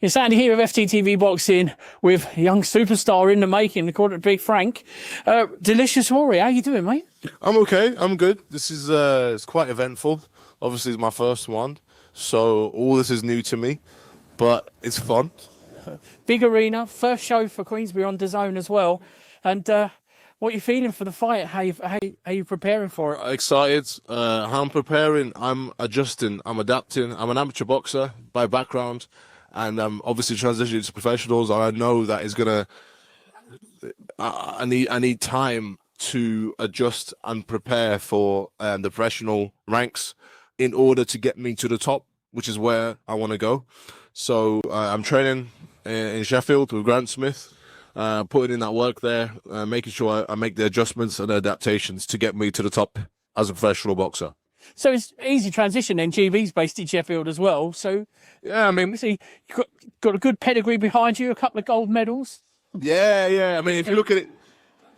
You're standing here with FTTV Boxing with a young superstar in the making, according to Big Frank. Delicious Orie, how you doing, mate? I'm okay. I'm good. This is it's quite eventful. Obviously, it's my first one, so all this is new to me, but it's fun. Big arena, first show for Queensberry on DAZN as well. And what are you feeling for the fight? How you preparing for it? Excited. How I'm preparing. I'm adjusting. I'm adapting. I'm an amateur boxer by background, and I'm obviously transitioning to professionals. And I know that is gonna. I need time to adjust and prepare for the professional ranks in order to get me to the top, which is where I want to go. So I'm training in Sheffield with Grant Smith, putting in that work there, making sure I make the adjustments and adaptations to get me to the top as a professional boxer. So it's easy transition then. GB's based in Sheffield as well. So Yeah, I mean, see, you've got a good pedigree behind you, a couple of gold medals. yeah. I mean, if you look at it,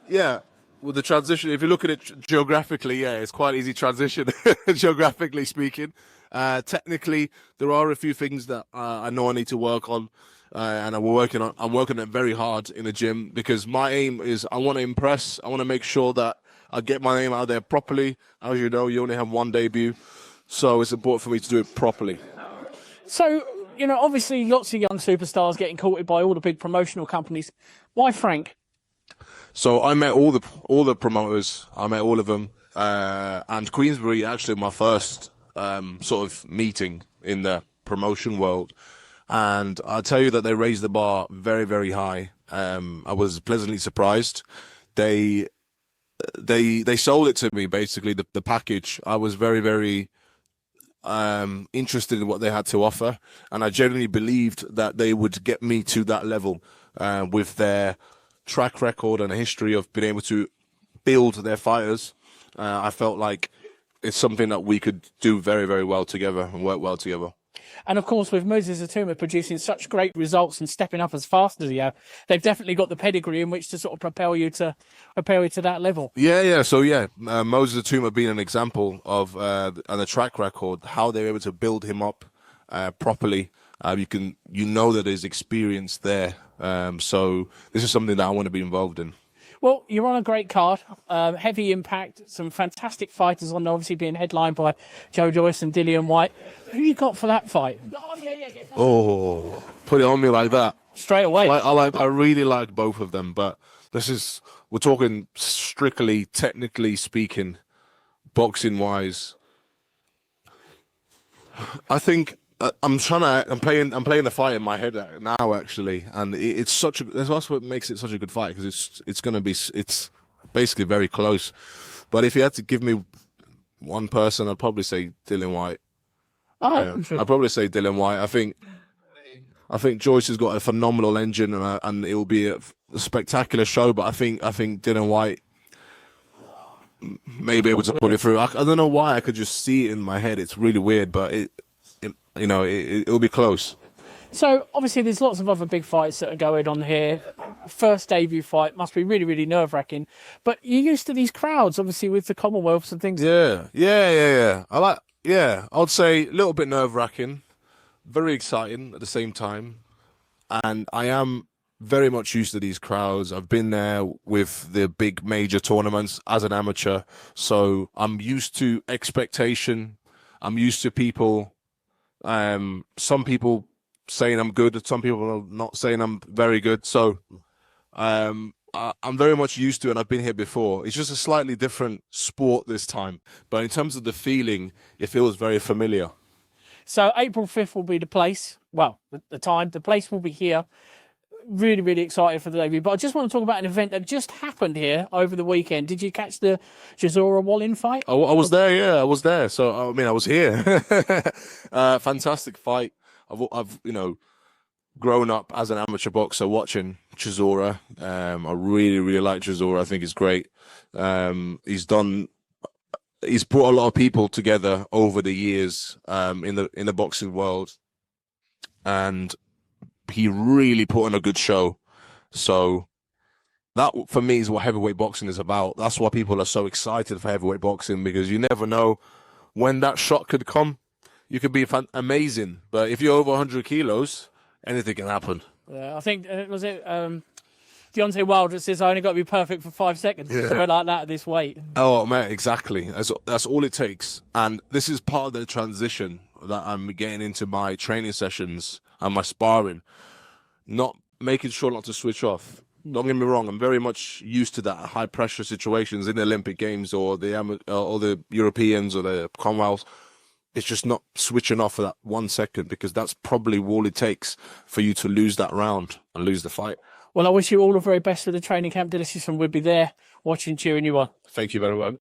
yeah, with the transition, if you look at it geographically, yeah, it's quite easy transition, geographically speaking. Technically, there are a few things that I know I need to work on, and I'm working on it very hard in the gym, because my aim is I want to impress. I want to make sure that I get my name out there properly. As you know, you only have one debut, so it's important for me to do it properly. So, you know, obviously lots of young superstars getting courted by all the big promotional companies. Why Frank? So I met all the promoters. I met all of them, and Queensberry actually my first sort of meeting in the promotion world. And I'll tell you that they raised the bar very, very high. I was pleasantly surprised. They sold it to me, basically, the package. I was very, very interested in what they had to offer, and I genuinely believed that they would get me to that level with their track record and a history of being able to build their fighters. I felt like it's something that we could do very, very well together and work well together. And of course, with Moses Atuma producing such great results and stepping up as fast as he has, they've definitely got the pedigree in which to sort of propel you to that level. Yeah. So Moses Atuma being an example of and a track record, how they're able to build him up properly. You know that there's experience there. So this is something that I want to be involved in. Well, you're on a great card, heavy impact, some fantastic fighters on, obviously being headlined by Joyce and Whyte. Who you got for that fight? Oh, put it on me like that. Straight away. I really like both of them, but we're talking strictly technically speaking, boxing wise. I think I'm playing the fight in my head now, actually, and that's what makes it such a good fight, because it's basically very close. But if you had to give me one person, I'd probably say Whyte. I'd probably say Whyte. I think Joyce has got a phenomenal engine, and it will be a spectacular show. But I think Whyte may be able to put it through. I don't know why. I could just see it in my head. It's really weird, but it'll be close. So, obviously, there's lots of other big fights that are going on here. First debut fight must be really, really nerve-wracking. But you're used to these crowds, obviously, with the Commonwealths and things. Yeah. I'd say a little bit nerve-wracking, very exciting at the same time. And I am very much used to these crowds. I've been there with the big major tournaments as an amateur. So I'm used to expectation. I'm used to people, some people saying I'm good, some people are not saying I'm very good. So I'm very much used to it, and I've been here before. It's just a slightly different sport this time. But in terms of the feeling, it feels very familiar. So April 5th will be the place. Well, the time. The place will be here. Really, really excited for the debut. But I just want to talk about an event that just happened here over the weekend. Did you catch the Chisora Wallin fight? I was there, yeah. I was there. So, I mean, I was here. Fantastic fight. I've grown up as an amateur boxer watching Chisora. I really, really like Chisora. I think he's great. He's brought a lot of people together over the years in the boxing world. And he really put on a good show. So that, for me, is what heavyweight boxing is about. That's why people are so excited for heavyweight boxing, because you never know when that shot could come. You could be amazing, but if you're over 100 kilos anything can happen. I think was it Deontay Wilder says I only got to be perfect for 5 seconds. Yeah. Something like that at this weight. Oh man, exactly. That's all it takes. And this is part of the transition that I'm getting into my training sessions and my sparring. Not making sure not to switch off. Don't get me wrong, I'm very much used to that high pressure situations in the Olympic Games or the Europeans or the Commonwealth. It's just not switching off for that 1 second, because that's probably all it takes for you to lose that round and lose the fight. Well, I wish you all the very best for the training camp, Delicious, and we'll be there watching, cheering you on. Thank you very much.